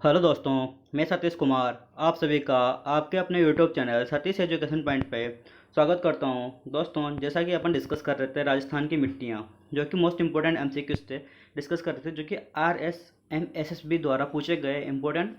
Hello दोस्तों, मैं सतीश कुमार आप सभी का आपके अपने YouTube channel Satish education point पे स्वागत करता हूं। दोस्तों, जैसा कि अपन डिस्कस कर रहे थे राजस्थान की मिट्टियां, जो कि मोस्ट इंपॉर्टेंट एमसीक्यूज थे, डिस्कस कर रहे थे, जो कि RSMSSB द्वारा पूछे गए इंपॉर्टेंट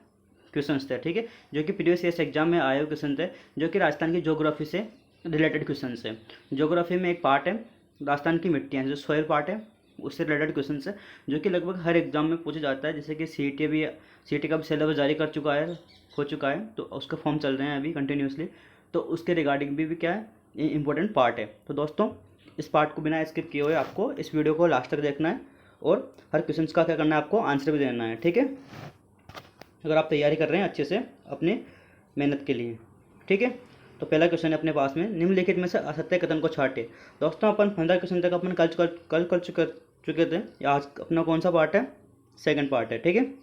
क्वेश्चंस थे। ठीक है, जो कि प्रीवियस ईयर्स एग्जाम में आए हुए क्वेश्चन थे, जो कि राजस्थान की ज्योग्राफी से रिलेटेड क्वेश्चन है। ज्योग्राफी में एक पार्ट है राजस्थान की मिट्टियाँ, जो सॉइल पार्ट है, उससे रिलेटेड क्वेश्चन है, जो कि लगभग हर एग्जाम में पूछा जाता है। जैसे कि सीटी का भी सिलेबस जारी कर चुका है, हो चुका है, तो उसका फॉर्म चल रहे हैं अभी कंटिन्यूसली, तो उसके रिगार्डिंग भी क्या है, ये इंपॉर्टेंट पार्ट है। तो दोस्तों, इस पार्ट को बिना स्किप किए हुए आपको इस वीडियो को लास्ट तक देखना है और हर क्वेश्चन का क्या करना है, आपको आंसर भी देना है। ठीक है, अगर आप तैयारी कर रहे हैं अच्छे से अपनी मेहनत के लिए। ठीक है, तो पहला क्वेश्चन है अपने पास में, निम्नलिखित में से असत्य कथन को छाटे। दोस्तों, अपन 15 क्वेश्चन तक अपन कल कर चुके थे। आज अपना कौन सा पार्ट है? सेकंड पार्ट है। ठीक है,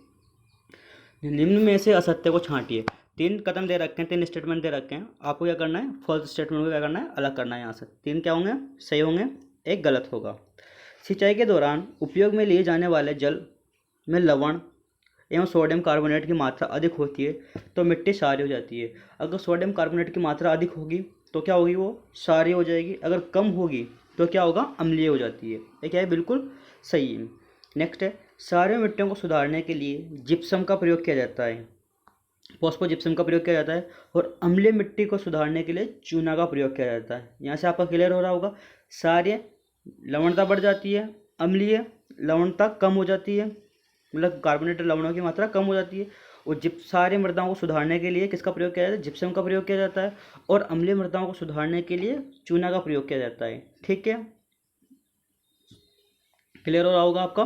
निम्न में से असत्य को छांटिए। 3 कदम दे रखे हैं, 3 स्टेटमेंट दे रखे हैं, आपको क्या करना है, फॉल्स स्टेटमेंट को क्या करना है, अलग करना है। यहाँ से 3 क्या होंगे, सही होंगे, एक गलत होगा। सिंचाई के दौरान उपयोग में लिए जाने वाले जल में लवण एवं सोडियम कार्बोनेट की मात्रा अधिक होती है तो मिट्टी क्षारीय हो जाती है। अगर सोडियम कार्बोनेट की मात्रा अधिक होगी तो क्या होगी, वो क्षारीय हो जाएगी। अगर कम होगी तो क्या होगा, अम्लीय हो जाती है। ये क्या है, बिल्कुल सही है। नेक्स्ट है, क्षारीय मिट्टियों को सुधारने के लिए जिप्सम का प्रयोग किया जाता है, फॉस्फो जिप्सम का प्रयोग किया जाता है। और अम्लीय मिट्टी को सुधारने के लिए चूना का प्रयोग किया जाता है। यहाँ से आपका क्लियर हो रहा होगा, क्षारीय लवणता बढ़ जाती है, अम्लीय लवणता कम हो जाती है, मतलब कार्बोनेटेड लवणों की मात्रा कम हो जाती है। और सारे मृदाओं को सुधारने के लिए किसका प्रयोग किया जाता है, जिप्सम का प्रयोग किया जाता है। और अम्लीय मृदाओं को सुधारने के लिए चूना का प्रयोग किया जाता है। ठीक है, क्लियर हो रहा होगा आपका।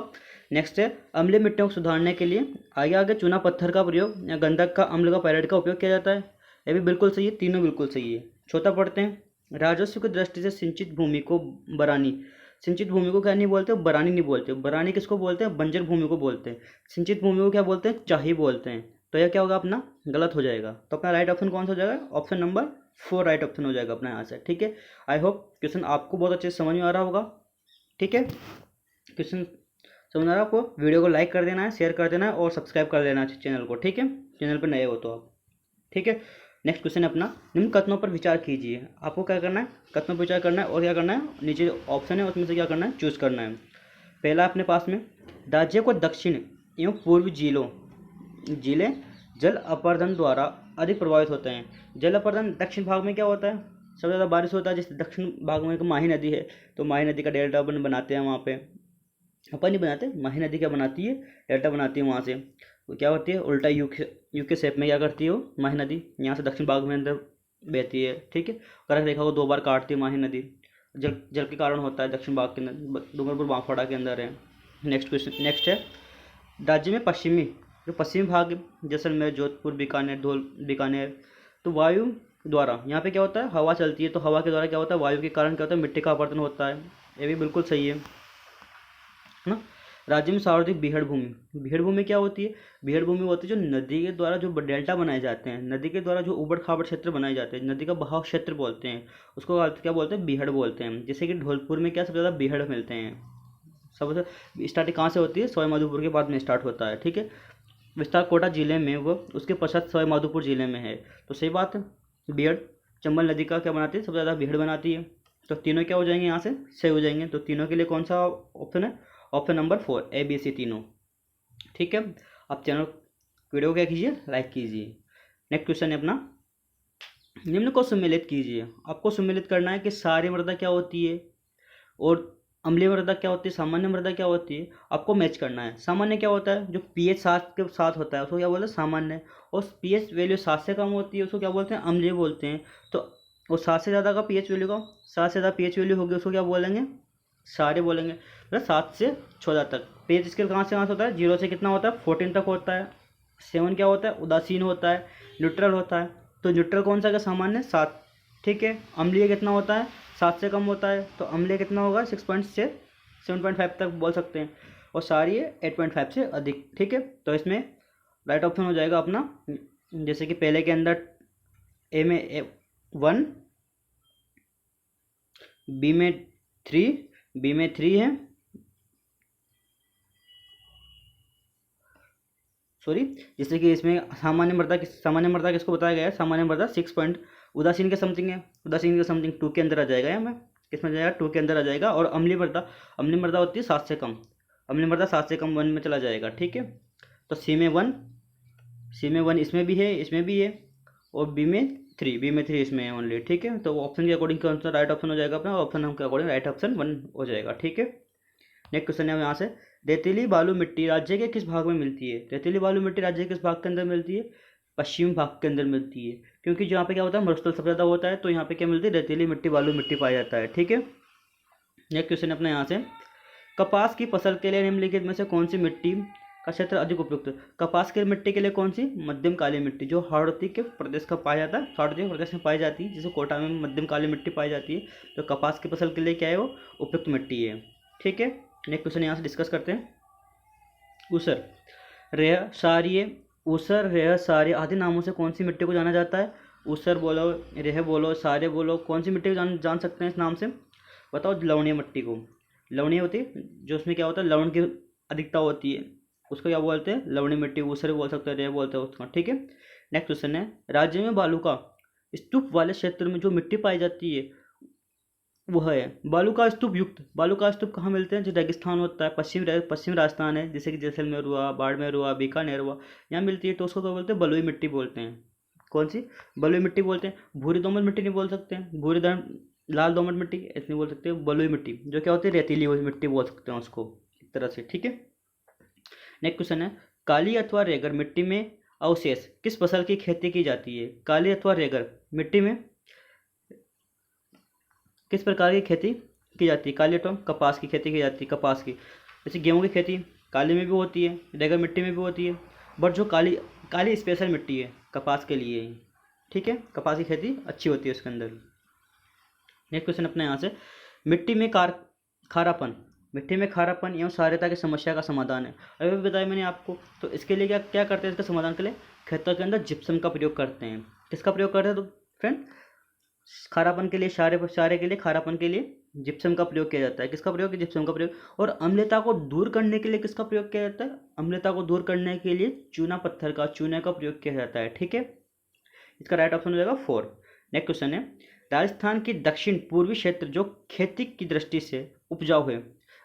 नेक्स्ट है, अम्लीय मिट्टियों को सुधारने के लिए आगे आगे चूना पत्थर का प्रयोग या गंधक का, अम्ल का, पैरेट का उपयोग किया जाता है। ये भी बिल्कुल सही है, तीनों बिल्कुल सही है। चौथा पढ़ते हैं, राजस्व की दृष्टि से सिंचित भूमि को बरानी। सिंचित भूमि को क्या नहीं बोलते, बरानी नहीं बोलते। बरानी किसको बोलते हैं, बंजर भूमि को बोलते हैं। सिंचित भूमि को क्या बोलते हैं, चाही बोलते हैं। तो यह क्या होगा, अपना गलत हो जाएगा। तो अपना राइट ऑप्शन कौन सा हो जाएगा, ऑप्शन नंबर 4 राइट ऑप्शन हो जाएगा अपना यहाँ से। ठीक है, आई होप क्वेश्चन आपको बहुत अच्छे से समझ में आ रहा होगा। ठीक है, क्वेश्चन समझ आ रहा है आपको, वीडियो को लाइक कर देना है, शेयर कर देना है और सब्सक्राइब कर देना है चैनल को। ठीक है, चैनल पर नए हो तो आप। ठीक है, नेक्स्ट क्वेश्चन है अपना, निम्न कथनों पर विचार कीजिए। आपको क्या करना है, कथनों पर विचार करना है और क्या करना है, नीचे ऑप्शन है उसमें से क्या करना है, चूज करना है। पहला अपने पास में, राज्य को दक्षिण एवं पूर्व जिले जल अपर्दन द्वारा अधिक प्रभावित होते हैं। जल अपर्दन दक्षिण भाग में क्या होता है, सबसे ज़्यादा बारिश होता है। जैसे दक्षिण भाग में एक माही नदी है, तो माही नदी का डेल्टा अपन बनाते हैं वहाँ पे, अपन नहीं बनाते, माही नदी क्या बनाती है, डेल्टा बनाती है। वहाँ से वो क्या होती है, उल्टा यू के शेप में क्या करती है वो माही नदी, यहाँ से दक्षिण भाग में अंदर बहती है। ठीक है, कर्क रेखा को 2 बार काटती है माही नदी, जल जल के कारण होता है। दक्षिण भाग के अंदर डूंगरपुर बांसवाड़ा के अंदर है। नेक्स्ट क्वेश्चन, नेक्स्ट है, राज्य में जो पश्चिमी भाग, जैसलमेर, जोधपुर, बीकानेर, धौल, बीकानेर, तो वायु द्वारा यहाँ पे क्या होता है, हवा चलती है, तो हवा के द्वारा क्या होता है, वायु के कारण क्या होता है, मिट्टी का अपरदन होता है। ये भी बिल्कुल सही है ना। राज्य में सर्वाधिक बीहड़ भूमि क्या होती है, बीहड़ भूमि होती है जो नदी के द्वारा जो डेल्टा बनाए जाते हैं, नदी के द्वारा जो उबड़ खाबड़ क्षेत्र बनाए जाते हैं, नदी का बहाव क्षेत्र बोलते हैं, उसको क्या बोलते हैं, बीहड़ बोलते हैं। जैसे कि धौलपुर में क्या सबसे ज़्यादा बीहड़ मिलते हैं। सबसे स्टार्टिंग कहाँ से होती है, सवाई माधोपुर के बाद में स्टार्ट होता है। ठीक है, विस्तार कोटा जिले में, वो उसके पश्चात सवाई माधोपुर जिले में है। तो सही बात है, बीहड़ चंबल नदी का क्या बनाती है, सबसे ज़्यादा बीहड़ बनाती है। तो तीनों क्या हो जाएंगे, यहाँ से सही हो जाएंगे। तो तीनों के लिए कौन सा ऑप्शन है, option number 4 A B C तीनों। ठीक है, आप चैनल वीडियो को क्या कीजिए, लाइक कीजिए। नेक्स्ट क्वेश्चन है अपना, निम्न को सम्मिलित कीजिए। आपको सम्मिलित करना है कि सारी मृदा क्या होती है और अम्लीय मृदा क्या होती है, सामान्य मृदा क्या होती है, आपको मैच करना है। सामान्य क्या होता है, जो पीएच 7 के साथ होता है उसको क्या बोलते हैं, सामान्य। और पीएच वैल्यू 7 से कम होती है उसको क्या बोलते हैं, अम्लीय बोलते हैं। तो और 7 से ज़्यादा का पीएच वैल्यू का, 7 से ज़्यादा पीएच वैल्यू होगी उसको क्या बोलेंगे, सारे बोलेंगे। मतलब 7 से 14 तक पीएच स्केल कहाँ से कहाँ से होता है, 0 से कितना होता है, 14 तक होता है। 7 क्या होता है, उदासीन होता है, न्यूट्रल होता है। तो न्यूट्रल कौन सा का, सामान्य 7। ठीक है, अम्लीय कितना होता है, 7 से कम होता है, तो अम्लीय कितना होगा, 6 से 7.5 तक बोल सकते हैं। और सारी है 8.5 से अधिक। ठीक है, तो इसमें राइट ऑप्शन हो जाएगा अपना, जैसे कि पहले के अंदर ए में 1, बी में 3, बी में 3 है, सॉरी, जैसे कि इसमें सामान्य मृदा किसको बताया गया है, सामान्य मृदा 6 पॉइंट उदासीन के समथिंग है, उदासीन के समथिंग 2 के अंदर आ जाएगा, या मैं किसमें आ जाएगा, 2 के अंदर आ जाएगा। और अम्लीय मृदा होती है 7 से कम, अम्लीय मृदा 7 से कम 1 में चला जाएगा, ठीक है। तो सी में 1 इसमें भी है, इसमें भी है, और बी में 3 इसमें है ओनली, ठीक है। तो ऑप्शन के अकॉर्डिंग कौन सा राइट ऑप्शन हो जाएगा अपना, ऑप्शन हम के अकॉर्डिंग राइट ऑप्शन 1 हो जाएगा, ठीक है। नेक्स्ट क्वेश्चन है यहाँ से, रेतीली बालू मिट्टी राज्य के किस भाग में मिलती है। रेतीली बालू मिट्टी राज्य के किस भाग के अंदर मिलती है, पश्चिम भाग के अंदर मिलती है, क्योंकि यहाँ पे क्या होता है, मरुस्थल सबसे ज़्यादा होता है, तो यहाँ पे क्या मिलती है, रेतीली मिट्टी बालू मिट्टी पाया जाता है, ठीक है। नेक्स्ट क्वेश्चन अपने यहाँ से, कपास की फसल के लिए निम्नलिखित में से कौन सी मिट्टी का क्षेत्र अधिक उपयुक्त है। कपास की मिट्टी के लिए कौन सी, मध्यम काली मिट्टी, जो हाड़ौती के प्रदेश का पाया जाता है, हाड़ौती प्रदेश में पाई जाती है, जैसे कोटा में मध्यम काली मिट्टी पाई जाती है, तो कपास की फसल के लिए क्या है, वो उपयुक्त मिट्टी है, ठीक है। नेक्स्ट क्वेश्चन यहाँ से डिस्कस करते हैं, ऊसर रेह सारिय आदि नामों से कौन सी मिट्टी को जाना जाता है। ऊसर बोलो, रेह बोलो, सारे बोलो, कौन सी मिट्टी को जान सकते हैं इस नाम से, बताओ। लवणीय मिट्टी को, लवणीय होती है जो उसमें क्या होता है, लवण की अधिकता होती है, उसको क्या बोलते हैं, लवणीय मिट्टी, ऊसर बोल सकते हैं, रेह बोलते हैं उसका, ठीक है। नेक्स्ट क्वेश्चन है, राज्य में बालू का स्तूप वाले क्षेत्र में जो मिट्टी पाई जाती है वह है बालू का स्तूप युक्त। बालू का स्तूप कहाँ मिलते हैं, जो रेगिस्तान होता है, पश्चिम राजस्थान है, जैसे कि जैसलमेर हुआ, बाड़मेर हुआ, बीकानेर हुआ, यहाँ मिलती है, तो उसको क्या बोलते हैं, बलुई मिट्टी बोलते हैं। कौन सी, बलुई मिट्टी बोलते हैं। भूरी दोमट मिट्टी नहीं बोल सकते हैं, लाल दोमट मिट्टी ऐसे नहीं बोल सकते, बलुई मिट्टी जो क्या होती है, रेतीली मिट्टी बोल सकते हैं उसको, एक तरह से, ठीक है। नेक्स्ट क्वेश्चन है, काली अथवा रेगर मिट्टी में अवशेष किस फसल की खेती की जाती है। काली अथवा रेगर मिट्टी में किस प्रकार की खेती की जाती है। काली अथवा कपास की खेती की जाती है, कपास की, जैसे गेहूं की खेती काली में भी होती है, रेगर मिट्टी में भी होती है, बट जो काली स्पेशल मिट्टी है कपास के लिए ही, ठीक है। कपास की खेती अच्छी होती है उसके अंदर। नेक्स्ट क्वेश्चन अपने यहाँ से, मिट्टी में खारापन एवं क्षारीयता की समस्या का समाधान है। अभी बताया मैंने आपको, तो इसके लिए क्या क्या करते हैं, इसके समाधान के लिए खेतों के अंदर जिप्सम का प्रयोग करते हैं। किसका प्रयोग करते हैं, तो फ्रेंड खारापन के लिए, क्षार्य के लिए, खारापन के लिए जिप्सम का प्रयोग किया जाता है। किसका प्रयोग, जिप्सम का प्रयोग। और अम्लता को दूर करने के लिए किसका प्रयोग किया जाता है, अम्लता को दूर करने के लिए चूने का प्रयोग किया जाता है, ठीक है। इसका राइट ऑप्शन हो जाएगा 4। नेक्स्ट क्वेश्चन है, राजस्थान की दक्षिण पूर्वी क्षेत्र जो खेती की दृष्टि से उपजाऊ है।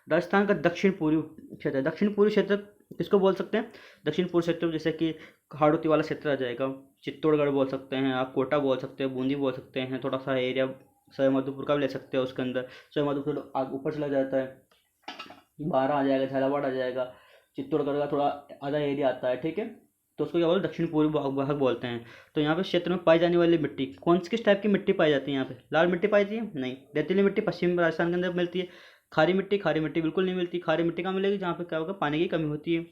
राजस्थान का दक्षिण पूर्वी क्षेत्र किसको बोल सकते हैं, दक्षिण पूर्व क्षेत्र, जैसे कि हाड़ौती वाला क्षेत्र आ जाएगा, चित्तौड़गढ़ बोल सकते हैं आप, कोटा बोल सकते हैं, बूंदी बोल सकते हैं, थोड़ा सा एरिया सवाईमाधोपुर का भी ले सकते हैं, उसके अंदर सवाईमाधोपुर ऊपर चला जाता है, बारह आ जाएगा, झालावाड़ आ जाएगा, चित्तौड़गढ़ का थोड़ा आधा एरिया आता है, ठीक है। तो उसको क्या बोलते हैं, दक्षिण पूर्वी भाग बोलते हैं। तो यहाँ पे क्षेत्र में पाई जाने वाली मिट्टी कौन सी, किस टाइप की मिट्टी पाई जाती है, यहाँ पे लाल मिट्टी पाई जाती है, नहीं। रेतीली मिट्टी पश्चिम राजस्थान के अंदर मिलती है। खारी मिट्टी बिल्कुल नहीं मिलती। खारी मिट्टी कहाँ मिलेगी, जहाँ पे क्या होगा, पानी की कमी होती है।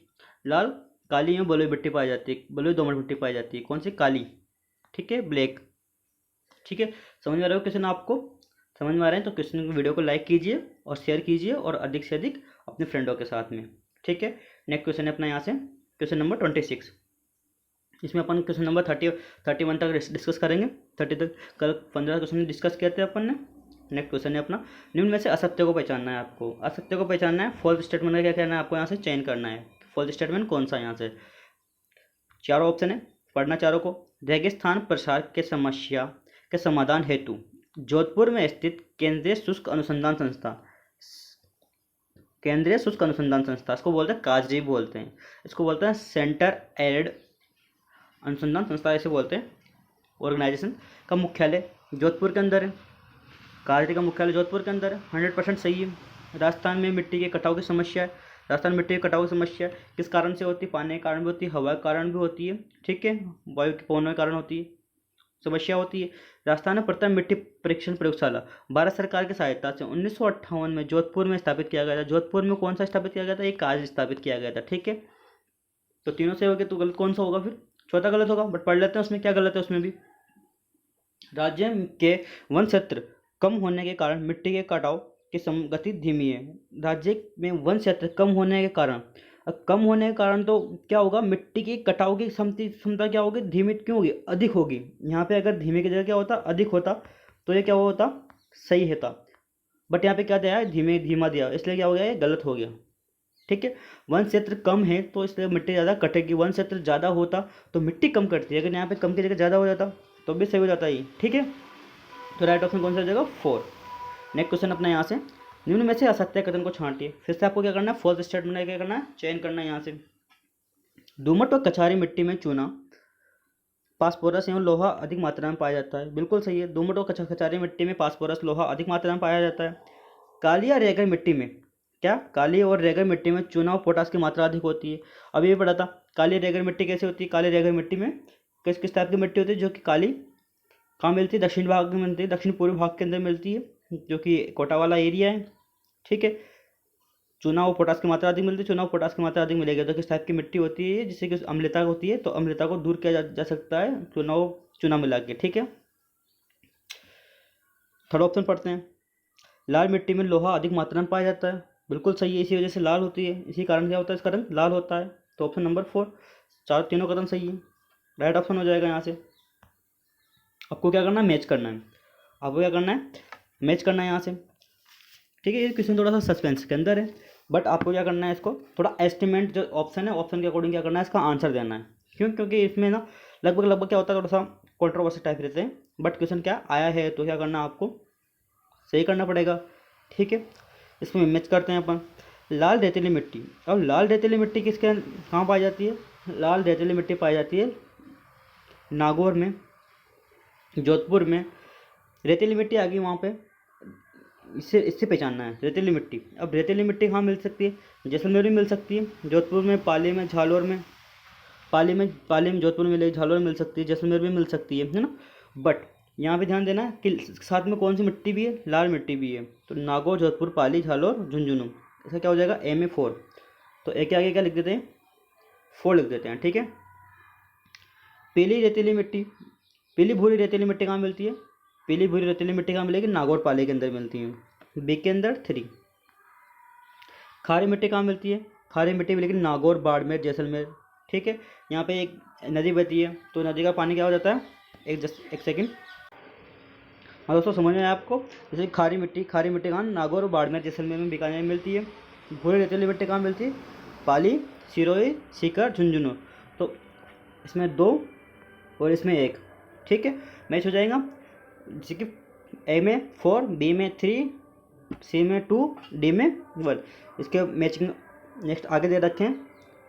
लाल, काली में बलुई मिट्टी पाई जाती है, बलुई दोमट मिट्टी पाई जाती है, कौन सी, काली, ठीक है, ब्लैक, ठीक है। समझ में आ रहा है क्वेश्चन आपको, समझ में आ रहे हैं तो क्वेश्चन वीडियो को लाइक कीजिए और शेयर कीजिए, और अधिक से अधिक अपने फ्रेंडों के साथ में, ठीक है। नेक्स्ट क्वेश्चन है अपना यहाँ से क्वेश्चन नंबर 26। इसमें अपन क्वेश्चन नंबर 31 तक डिस्कस करेंगे। 30 तक कल 15 क्वेश्चन डिस्कस किए थे अपन ने। नेक्स्ट क्वेश्चन है अपना, निम्न में से असत्य को पहचानना है आपको। असत्य को पहचानना है, फॉल्स स्टेटमेंट का क्या कहना है आपको, यहाँ से चयन करना है। फॉल्स स्टेटमेंट कौन सा, यहाँ से चारों ऑप्शन है, पढ़ना चारों को। रेगिस्तान प्रसार के समस्या के समाधान हेतु जोधपुर में स्थित केंद्रीय शुष्क अनुसंधान संस्था, इसको बोलते हैं काजरी बोलते हैं, इसको बोलते हैं सेंटर एड अनुसंधान संस्था ऐसे बोलते हैं। ऑर्गेनाइजेशन का मुख्यालय जोधपुर के अंदर है, काजरी का मुख्यालय जोधपुर के अंदर है, 100% सही है। राजस्थान में मिट्टी के कटाव की समस्या है, राजस्थान में मिट्टी के कटाव की समस्या किस कारण से होती है, पानी के कारण भी होती है, हवा के कारण भी होती है, ठीक है, वायु के पवनों के कारण होती है, समस्या होती है। राजस्थान में प्रथम मिट्टी परीक्षण प्रयोगशाला भारत सरकार की सहायता से 1958 में जोधपुर में स्थापित किया गया था। जोधपुर में कौन सा स्थापित किया गया था, एक काजरी स्थापित किया गया था, ठीक है। तो तीनों से हो गया, तो गलत कौन सा होगा, फिर चौथा गलत होगा, बट पढ़ लेते हैं उसमें क्या गलत है उसमें भी। राज्य के वन क्षेत्र कम होने के कारण मिट्टी के कटाव की गति धीमी है। राज्य में वन क्षेत्र कम होने के कारण, तो क्या होगा, मिट्टी की कटाव की क्षमता क्या होगी, धीमी क्यों होगी, अधिक होगी। यहाँ पे अगर धीमे की जगह क्या होता, अधिक होता, तो ये क्या होता, सही होता, बट यहाँ पे क्या दिया है, धीमा दिया, इसलिए क्या हो गया, ये गलत हो गया, ठीक है। वन क्षेत्र कम है तो इसलिए मिट्टी ज़्यादा कटेगी, वन क्षेत्र ज़्यादा होता तो मिट्टी कम कटती है। अगर यहाँ पे कम की जगह ज़्यादा हो जाता तो भी सही हो जाता ये, ठीक है। तो राइट ऑप्शन कौन सा हो जाएगा? 4। नेक्स्ट क्वेश्चन अपना यहाँ से, निम्न में से असत्य कथन को छांटिए। फिर से आपको क्या करना है? फॉल्स स्टेटमेंट क्या करना है? चयन करना है यहाँ से। दोमट व कछारी मिट्टी में चूना, फास्फोरस एवं लोहा अधिक मात्रा में पाया जाता है। बिल्कुल सही है। दोमट और कछारी मिट्टी में फास्फोरस लोहा अधिक मात्रा में पाया जाता है। काली या रेगड़ मिट्टी में, क्या काली और रेगड़ मिट्टी में चूना और पोटास की मात्रा अधिक होती है। अभी भी पढ़ा था। काली रेगड़ मिट्टी कैसे होती है? काली रेगड़ मिट्टी में किस किस टाइप की मिट्टी होती है जो कि काली कहाँ मिलती है? दक्षिण भाग में मिलती है, दक्षिण पूर्वी भाग के अंदर मिलती है, जो कि कोटा वाला एरिया है, ठीक है। चूना और पोटास की मात्रा अधिक मिलती है, चूना और पोटास की मात्रा अधिक मिलेगी तो किस टाइप की मिट्टी होती है? जिससे कि अम्लता होती है, तो अम्लता को दूर किया जा सकता है चूना मिला के, ठीक है। थर्ड ऑप्शन पढ़ते हैं। लाल मिट्टी में लोहा अधिक मात्रा में पाया जाता है। बिल्कुल सही है, इसी वजह से लाल होती है, इसी कारण क्या होता है? इसका रंग लाल होता है। तो ऑप्शन नंबर 4, तीनों कदम सही है, राइट ऑप्शन हो जाएगा यहाँ से। आपको क्या करना है? मैच करना है। आपको क्या करना है? मैच करना है यहाँ से, ठीक है। ये क्वेश्चन थोड़ा सा सस्पेंस के अंदर है, बट आपको क्या करना है? इसको थोड़ा एस्टिमेट जो ऑप्शन है, ऑप्शन के अकॉर्डिंग क्या करना है? इसका आंसर देना है। क्यों? क्योंकि इसमें ना लगभग क्या होता है, थोड़ा सा कॉन्ट्रोवर्सी टाइप रहते हैं, बट क्वेश्चन क्या आया है तो क्या करना है? आपको सही करना पड़ेगा, ठीक है। इसमें मैच करते हैं अपन। लाल रेतीली मिट्टी, और लाल रेतीली मिट्टी किसके कहाँ पाई जाती है? लाल रेतीली मिट्टी पाई जाती है नागौर में, जोधपुर में। रेतीली मिट्टी आ गई वहाँ पे, इससे पहचानना है रेतीली मिट्टी। अब रेतीली मिट्टी कहाँ मिल सकती है? जैसलमेर में मिल सकती है, जोधपुर में, पाली में, झालोर में। पाली में जोधपुर में मिलेगी, झालोर में मिल सकती है, जैसलमेर में मिल सकती है ना। बट यहाँ पे ध्यान देना कि साथ में कौन सी मिट्टी भी है? लाल मिट्टी भी है। तो नागौर, जोधपुर, पाली, झालोर, झुंझुनू, इसका क्या हो जाएगा? ए में 4। तो ए के आगे क्या लिख देते हैं? 4 लिख देते हैं, ठीक है। पीली रेतीली मिट्टी, पीली भूरी रेतीली मिट्टी कहाँ मिलती है? पीली भूरी रेतीली मिट्टी कहाँ मिलेगी? नागौर, पाली के अंदर मिलती है। बी के अंदर 3। खारी मिट्टी कहाँ मिलती है? खारी मिट्टी मिलेगी नागौर, बाड़मेर, जैसलमेर, ठीक है। यहाँ पे एक नदी बहती है, तो नदी का पानी क्या हो जाता है? एक सेकेंड। हाँ दोस्तों, समझ में आया आपको? जैसे खारी मिट्टी कहाँ? नागौर, बाड़मेर, जैसलमेर में, बीकानेर में मिलती है। भूरी रेतीली मिट्टी कहाँ मिलती है? पाली, सिरोही, सीकर, झुंझुनू। तो इसमें 2 और इसमें 1, ठीक है, मैच हो जाएगा। जैसे कि ए में 4, बी में 3, सी में 2, डी में 1। इसके मैचिंग नेक्स्ट आगे दे रखे हैं,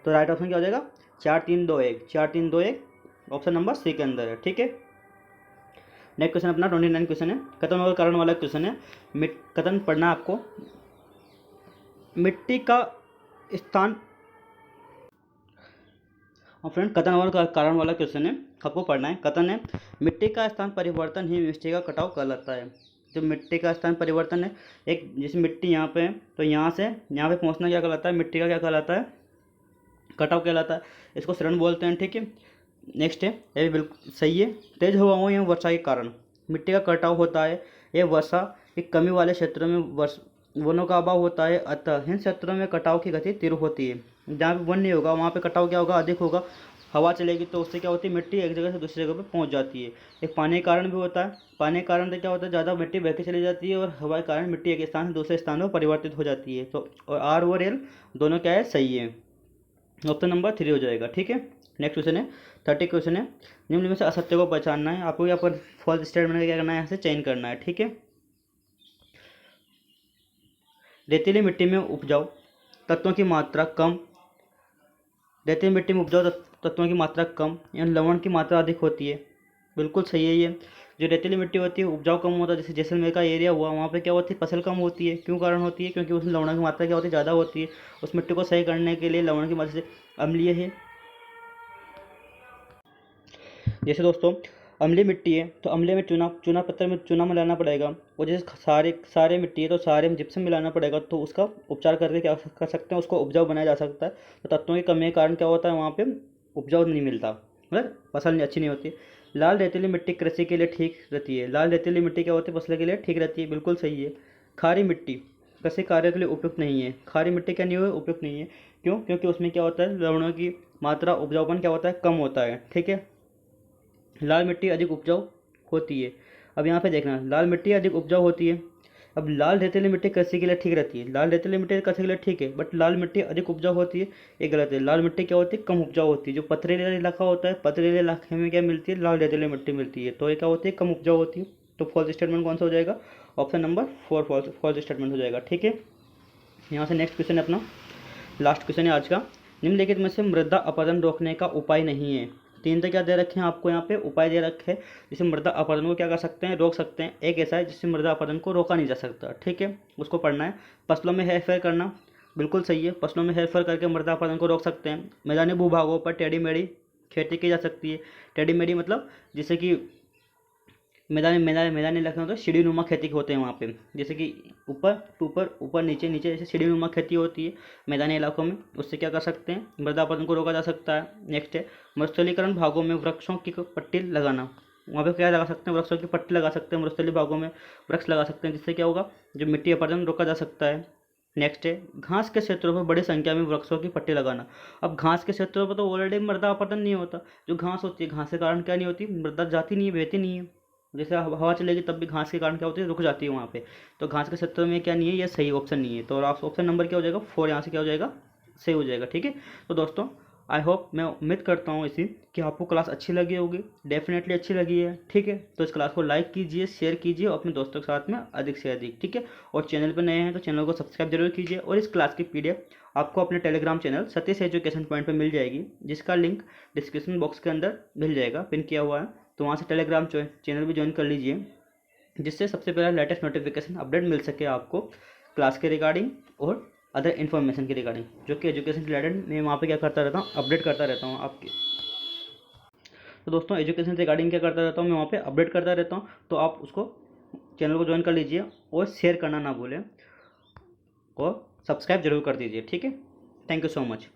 तो राइट ऑप्शन क्या हो जाएगा? 4 3 2 1, 4 3 2 1, ऑप्शन नंबर सी के अंदर है, ठीक है। नेक्स्ट क्वेश्चन अपना 29 क्वेश्चन है, कथन और कारण वाला क्वेश्चन है। कथन पढ़ना है आपको। मिट्टी का स्थान, फ्रेंड कथन और कारण वाला क्वेश्चन है, आपको पढ़ना है। कथन है, मिट्टी का स्थान परिवर्तन ही मिट्टी का कटाव कहलाता है। जो मिट्टी का स्थान परिवर्तन है, एक जैसे मिट्टी यहाँ पे है तो यहाँ से यहाँ पे पहुँचना क्या कहलाता है? मिट्टी का क्या कहलाता है? कटाव कहलाता है। इसको शरण बोलते हैं, ठीक है। नेक्स्ट है, ये भी बिल्कुल सही है। तेज हवाओं या वर्षा के कारण मिट्टी का कटाव होता है। यह वर्षा की कमी वाले क्षेत्रों में वनों का अभाव होता है, अतः इन क्षेत्रों में कटाव की गति तीव्र होती है। जहाँ पे वन नहीं होगा वहाँ पे कटाव क्या होगा? अधिक होगा। हवा चलेगी तो उससे क्या होती है? मिट्टी एक जगह से दूसरी जगह पे पहुँच जाती है। एक पानी के कारण भी होता है। पानी के कारण से क्या होता है? ज़्यादा मिट्टी बह के चली जाती है, और हवा के कारण मिट्टी एक स्थान से दूसरे स्थान में परिवर्तित हो जाती है। तो और आर और एल दोनों क्या है? सही है, ऑप्शन नंबर 3 हो जाएगा, ठीक है। नेक्स्ट क्वेश्चन है 30 क्वेश्चन है, निम्न में से असत्य को पहचानना है। आपको यहाँ पर फॉल्स स्टेटमेंट क्या करना है? यहाँ से चयन करना है, ठीक है। रेतीली मिट्टी में उपजाऊ तत्वों की मात्रा कम, रेतीली मिट्टी में उपजाऊ तत्वों की मात्रा कम या लवण की मात्रा अधिक होती है। बिल्कुल सही है ये। जो रेतीली मिट्टी होती है उपजाऊ कम होता है, जैसे जैसलमेर का एरिया हुआ, वहाँ पे क्या होती है? फसल कम होती है। क्यों कारण होती है? क्योंकि उसमें लवण की मात्रा क्या होती है? ज़्यादा होती है। उस मिट्टी को सही करने के लिए लवण की मात्रा से अम्लीय है। जैसे दोस्तों अम्लीय मिट्टी है तो अम्लीय में चूना पत्थर में चूना मिलाना पड़ेगा, और जैसे सारे मिट्टी है तो सारे में जिप्सम मिलाना पड़ेगा। तो उसका उपचार करके क्या कर सकते हैं? उसको उपजाऊ बनाया जा सकता है। तो तत्वों की कमी के कारण क्या होता है? वहाँ पे उपजाऊ नहीं मिलता, मतलब फसल अच्छी नहीं होती। लाल रेतीली मिट्टी कृषि के लिए ठीक रहती है। लाल रेतीली मिट्टी क्या होती है? फसल के लिए ठीक रहती है, बिल्कुल सही है। खारी मिट्टी कृषि कार्य के लिए उपयुक्त नहीं है। खारी मिट्टी क्या नहीं है? उपयुक्त नहीं है। क्यों? क्योंकि उसमें क्या होता है? लवणों की मात्रा, उपजाऊपन क्या होता है? कम होता है, ठीक है। लाल मिट्टी अधिक उपजाऊ होती है। अब यहाँ पे देखना, लाल मिट्टी अधिक उपजाऊ होती है, अब लाल रेतीली मिट्टी कृषि के लिए ठीक रहती है, लाल रेतीली मिट्टी कृषि के लिए ठीक है, बट लाल मिट्टी अधिक उपजाऊ होती है, ये गलत है। लाल मिट्टी क्या होती है, कम उपजाऊ होती है। जो पथरीला इलाका होता है, पथरीले इलाके में क्या मिलती है, लाल रेतीली मिट्टी मिलती है, तो ये क्या होती है, कम उपजाऊ होती है। तो फॉल्स स्टेटमेंट कौन सा हो जाएगा, ऑप्शन नंबर 4 फॉल्स स्टेटमेंट हो जाएगा। ठीक है, यहाँ से नेक्स्ट क्वेश्चन है अपना, लास्ट क्वेश्चन है आज का। निम्नलिखित में से मृदा अपरदन रोकने का उपाय नहीं है। तीन तो क्या दे रखे हैं आपको, यहाँ पे उपाय दे रखे हैं जिससे मृदा अपरदन को क्या कर सकते हैं, रोक सकते हैं। एक ऐसा है जिससे मृदा अपरदन को रोका नहीं जा सकता, ठीक है, उसको पढ़ना है। फसलों में हेरफेर करना, बिल्कुल सही है, फसलों में हेरफेर करके मृदा अपरदन को रोक सकते हैं। मैदानी भूभागों पर टेढ़ी मेढ़ी खेती की जा सकती है। टेढ़ी मेढ़ी मतलब जैसे कि मैदानी इलाके में तो सीढ़ी नुमा खेती होते हैं वहाँ पे, जैसे कि ऊपर नीचे जैसे सीढ़ी नुमा खेती होती है मैदानी इलाकों में, उससे क्या कर सकते हैं, मृदा अपरदन को रोका जा सकता है। नेक्स्ट है मरुस्थलीकरण भागों में वृक्षों की पट्टी लगाना। वहाँ पे क्या लगा सकते हैं, वृक्षों की पट्टी लगा सकते हैं, मरुस्थलीय भागों में वृक्ष लगा सकते हैं, जिससे क्या होगा, जो मिट्टी अपरदन रोका जा सकता है। नेक्स्ट है घास के क्षेत्रों पर बड़ी संख्या में वृक्षों की पट्टी लगाना। अब घास के क्षेत्रों पर तो ऑलरेडी मृदा अपरदन नहीं होता, जो घास होती है, घास के कारण क्या नहीं होती, मृदा जाती नहीं है, बहती नहीं है। जैसे हवा चलेगी तब भी घास के कारण क्या होती है, रुक जाती है वहाँ पे। तो घास के क्षेत्र में क्या नहीं है, ये सही ऑप्शन नहीं है। तो ऑप्शन नंबर क्या हो जाएगा, 4 यहाँ से क्या हो जाएगा, सही हो जाएगा। ठीक है, तो दोस्तों आई होप, मैं उम्मीद करता हूँ इसी कि आपको क्लास अच्छी लगी होगी, डेफिनेटली अच्छी लगी है। ठीक है, तो इस क्लास को लाइक कीजिए, शेयर कीजिए और अपने दोस्तों के साथ में अधिक से अधिक। ठीक है, और चैनल पर नए हैं तो चैनल को सब्सक्राइब जरूर कीजिए। और इस क्लास की PDF आपको अपने Telegram channel Satish education point पर मिल जाएगी, जिसका लिंक डिस्क्रिप्शन बॉक्स के अंदर मिल जाएगा, पिन किया हुआ है। तो वहाँ से टेलीग्राम चैनल भी ज्वाइन कर लीजिए, जिससे सबसे पहले लेटेस्ट नोटिफिकेशन अपडेट मिल सके आपको क्लास के रिगार्डिंग और अदर इन्फॉर्मेशन के रिगार्डिंग, जो कि एजुकेशन रिलेटेड मैं वहाँ पे क्या करता रहता हूँ, अपडेट करता रहता हूँ आपके। तो दोस्तों एजुकेशन रिगार्डिंग क्या करता रहता हूँ, मैं वहाँ पे अपडेट करता रहता हूँ। तो आप उसको चैनल को ज्वाइन कर लीजिए और शेयर करना ना भूलें और सब्सक्राइब जरूर कर दीजिए। ठीक है, थैंक यू सो मच।